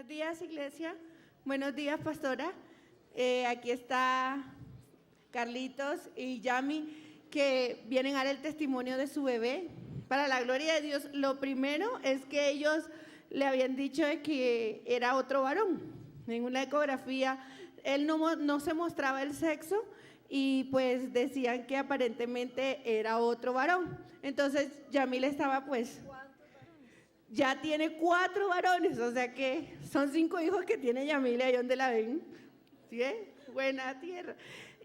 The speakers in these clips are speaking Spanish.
Buenos días, iglesia. Buenos días, pastora. Aquí está Carlitos y Yami, que vienen a dar el testimonio de su bebé. Para la gloria de Dios, lo primero es que ellos le habían dicho de que era otro varón. En una ecografía, él no se mostraba el sexo y pues decían que aparentemente era otro varón. Entonces, Yamil estaba pues... Ya tiene 4 varones, o sea que son 5 hijos que tiene Yamile, ahí donde la ven, ¿sí? Buena tierra.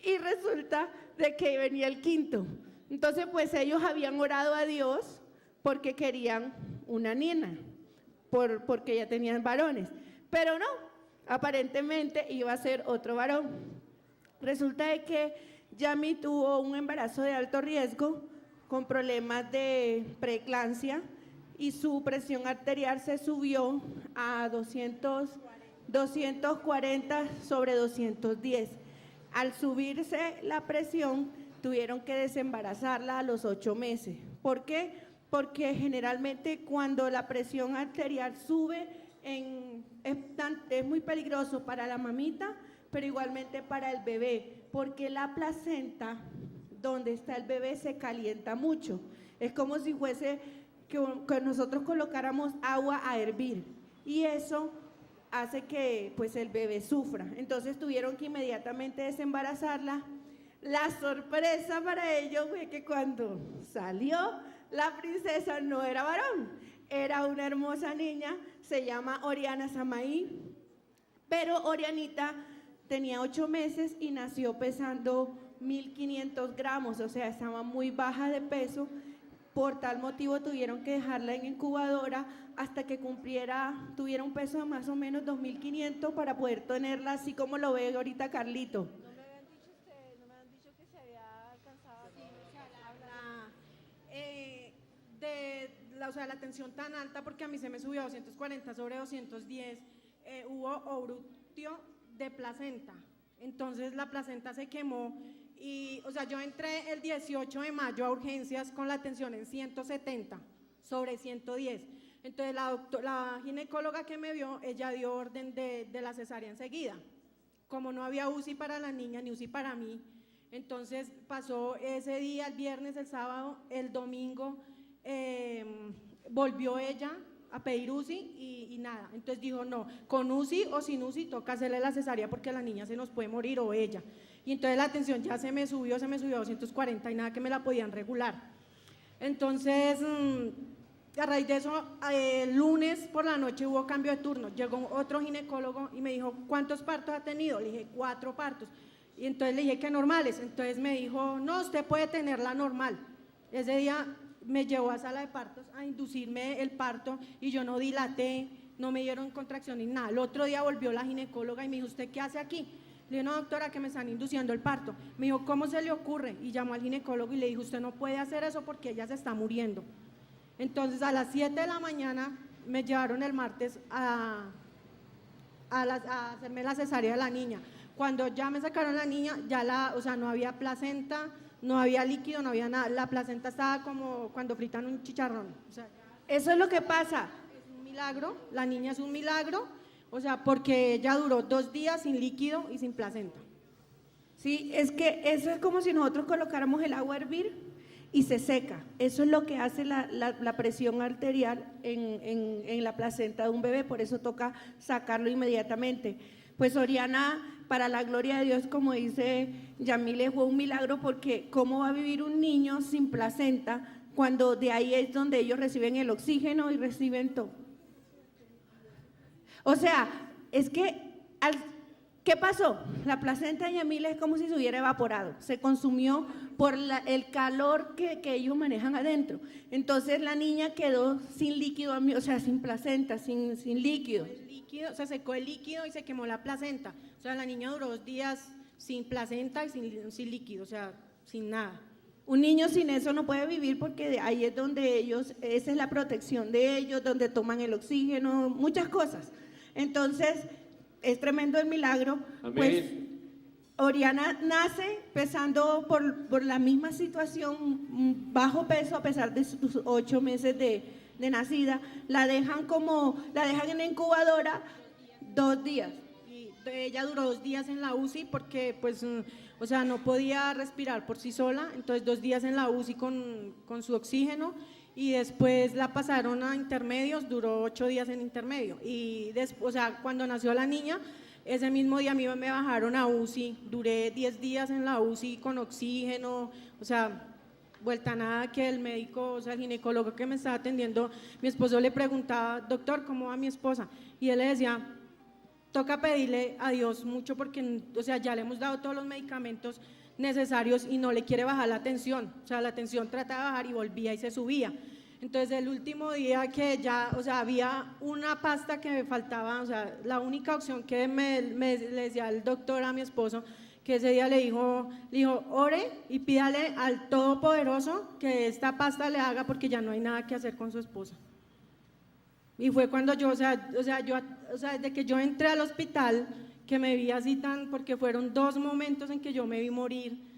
Y resulta de que venía el 5.º. Entonces, pues ellos habían orado a Dios porque querían una nena, porque ya tenían varones. Pero no, aparentemente iba a ser otro varón. Resulta de que Yami tuvo un embarazo de alto riesgo con problemas de preeclampsia, y su presión arterial se subió a 240/210. Al subirse la presión, tuvieron que desembarazarla a los 8 meses. ¿Por qué? Porque generalmente cuando la presión arterial sube, es muy peligroso para la mamita, pero igualmente para el bebé, porque la placenta donde está el bebé se calienta mucho. Es como si fuese que nosotros colocáramos agua a hervir y eso hace que pues el bebé sufra. Entonces tuvieron que inmediatamente desembarazarla. La sorpresa para ellos fue que cuando salió la princesa no era varón, era una hermosa niña, se llama Oriana Samaí, pero Orianita tenía 8 meses y nació pesando 1.500 gramos, o sea, estaba muy baja de peso. Por tal motivo tuvieron que dejarla en incubadora hasta que tuviera un peso de más o menos 2.500 para poder tenerla así como lo ve ahorita Carlito. No me han dicho que se había alcanzado así, la tensión tan alta, porque a mí se me subió a 240/210, hubo obrutio de placenta, entonces la placenta se quemó. Y, yo entré el 18 de mayo a urgencias con la tensión en 170/110. Entonces la ginecóloga que me vio, ella dio orden de la cesárea enseguida. Como no había UCI para la niña ni UCI para mí, entonces pasó ese día, el viernes, el sábado, el domingo, volvió ella a pedir UCI y nada. Entonces dijo, no, con UCI o sin UCI toca hacerle la cesárea porque la niña se nos puede morir o ella. Y entonces la tensión ya se me subió a 240 y nada que me la podían regular. Entonces, a raíz de eso, el lunes por la noche hubo cambio de turno. Llegó otro ginecólogo y me dijo, ¿cuántos partos ha tenido? Le dije, 4 partos. Y entonces le dije que normales. Entonces me dijo, no, usted puede tenerla normal. Ese día me llevó a sala de partos a inducirme el parto y yo no dilaté, no me dieron contracción ni nada. El otro día volvió la ginecóloga y me dijo, ¿usted qué hace aquí? Le dije, no, doctora, que me están induciendo el parto. Me dijo, ¿cómo se le ocurre? Y llamó al ginecólogo y le dijo, usted no puede hacer eso porque ella se está muriendo. Entonces a las 7 de la mañana me llevaron el martes a hacerme la cesárea de la niña. Cuando ya me sacaron la niña, no había placenta, no había líquido, no había nada. La placenta estaba como cuando fritan un chicharrón. Eso es lo que pasa. Es un milagro, la niña es un milagro. Porque ella duró 2 días sin líquido y sin placenta. Sí, es que eso es como si nosotros colocáramos el agua a hervir y se seca. Eso es lo que hace la presión arterial en la placenta de un bebé, por eso toca sacarlo inmediatamente. Pues Oriana, para la gloria de Dios, como dice Yamile, fue un milagro, porque ¿cómo va a vivir un niño sin placenta cuando de ahí es donde ellos reciben el oxígeno y reciben todo? O sea, es que, ¿qué pasó? La placenta de Yamile es como si se hubiera evaporado, se consumió por el calor que ellos manejan adentro. Entonces la niña quedó sin líquido, o sea, sin placenta, sin líquido. Se secó el líquido y se quemó la placenta. O sea, la niña duró 2 días sin placenta y sin líquido, o sea, sin nada. Un niño sin eso no puede vivir, porque ahí es donde esa es la protección de ellos, donde toman el oxígeno, muchas cosas. Entonces, es tremendo el milagro. Amén. Pues Oriana nace pesando por la misma situación, bajo peso, a pesar de sus 8 meses de nacida. La dejan en la incubadora 2 días. Y ella duró 2 días en la UCI porque, pues, o sea, no podía respirar por sí sola, entonces 2 días en la UCI con su oxígeno y después la pasaron a intermedios, duró 8 días en intermedio. Y después, o sea, cuando nació la niña, ese mismo día a mí me bajaron a UCI, duré 10 días en la UCI con oxígeno, o sea, vuelta a nada que el médico, o sea, el ginecólogo que me estaba atendiendo, mi esposo le preguntaba, doctor, ¿cómo va mi esposa? Y él le decía, toca pedirle a Dios mucho porque, o sea, ya le hemos dado todos los medicamentos necesarios y no le quiere bajar la tensión, o sea, la tensión trataba de bajar y volvía y se subía. Entonces el último día que ya, o sea, había una pasta que me faltaba, o sea, la única opción que le decía el doctor a mi esposo, que ese día le dijo, ore y pídale al Todopoderoso que esta pasta le haga porque ya no hay nada que hacer con su esposa. Y fue cuando yo, desde que yo entré al hospital, que me vi así porque fueron 2 momentos en que yo me vi morir,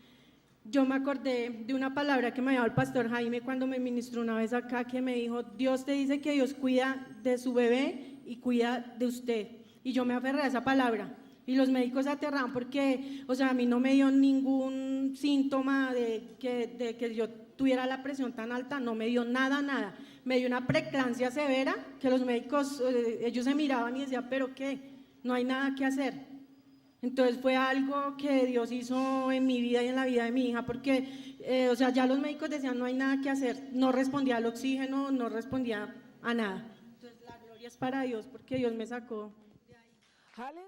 yo me acordé de una palabra que me dio el pastor Jaime cuando me ministró una vez acá, que me dijo, Dios te dice que Dios cuida de su bebé y cuida de usted. Y yo me aferré a esa palabra. Y los médicos se aterraban porque, o sea, a mí no me dio ningún síntoma de que yo tuviera la presión tan alta, no me dio nada. Me dio una preeclampsia severa que los médicos, ellos se miraban y decían, ¿pero qué? No hay nada que hacer. Entonces fue algo que Dios hizo en mi vida y en la vida de mi hija porque, o sea, ya los médicos decían, no hay nada que hacer, no respondía al oxígeno, no respondía a nada. Entonces la gloria es para Dios porque Dios me sacó de ahí.